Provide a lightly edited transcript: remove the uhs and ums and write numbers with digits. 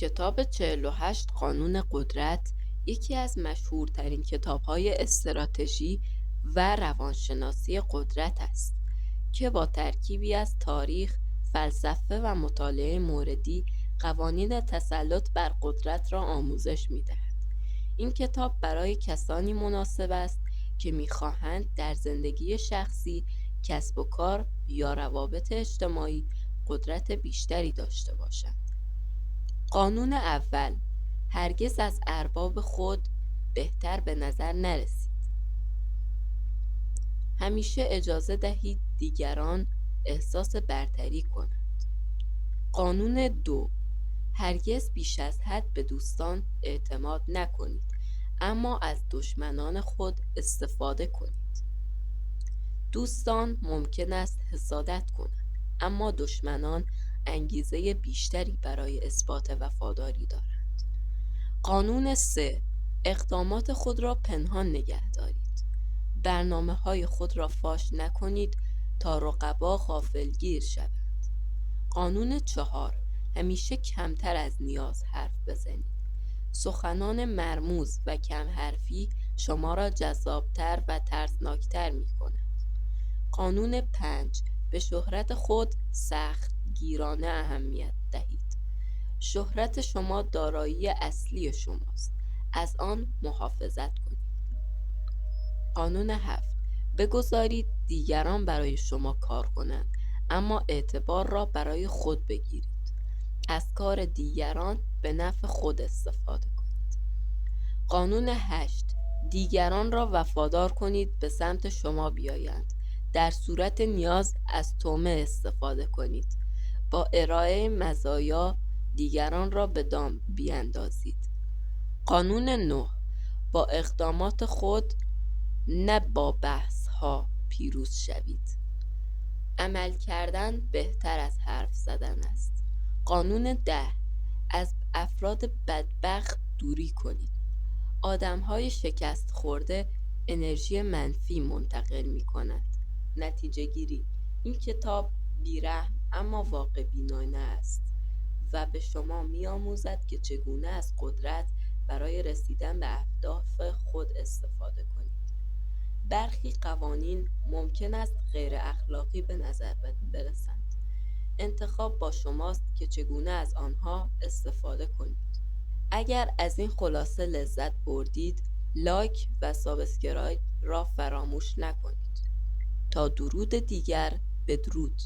کتاب 48 قانون قدرت یکی از مشهورترین کتاب‌های استراتژی و روانشناسی قدرت است که با ترکیبی از تاریخ، فلسفه و مطالعه موردی قوانین تسلط بر قدرت را آموزش می‌دهد. این کتاب برای کسانی مناسب است که می‌خواهند در زندگی شخصی، کسب و کار یا روابط اجتماعی قدرت بیشتری داشته باشند. قانون اول: هرگز از ارباب خود بهتر به نظر نرسید. همیشه اجازه دهید دیگران احساس برتری کنند. قانون دو: هرگز بیش از حد به دوستان اعتماد نکنید، اما از دشمنان خود استفاده کنید. دوستان ممکن است حسادت کنند، اما دشمنان انگیزه بیشتری برای اثبات وفاداری دارند. قانون 3: اقدامات خود را پنهان نگه دارید. برنامه‌های خود را فاش نکنید تا رقبا غافلگیر شوند. قانون 4: همیشه کمتر از نیاز حرف بزنید. سخنان مرموز و کم حرفی شما را جذابتر و ترسناکتر می کند. قانون 5: به شهرت خود سخت گیرانه اهمیت دهید. شهرت شما دارایی اصلی شماست. از آن محافظت کنید. قانون 7: بگذارید دیگران برای شما کار کنند، اما اعتبار را برای خود بگیرید. از کار دیگران به نفع خود استفاده کنید. قانون 8: دیگران را وفادار کنید به سمت شما بیایند. در صورت نیاز از طعمه استفاده کنید. با ارائه مزایا دیگران را به دام بیاندازید. قانون 9: با اقدامات خود نه با بحث ها پیروز شوید. عمل کردن بهتر از حرف زدن است. قانون 10: از افراد بدبخت دوری کنید. آدم‌های شکست خورده انرژی منفی منتقل می‌کنند. نتیجه گیری: این کتاب بی‌رحم اما واقع بینانه است و به شما می‌آموزد که چگونه از قدرت برای رسیدن به اهداف خود استفاده کنید. برخی قوانین ممکن است غیر اخلاقی به نظر برسند. انتخاب با شماست که چگونه از آنها استفاده کنید. اگر از این خلاصه لذت بردید، لایک و سابسکرایب را فراموش نکنید. تا درود دیگر، بدرود.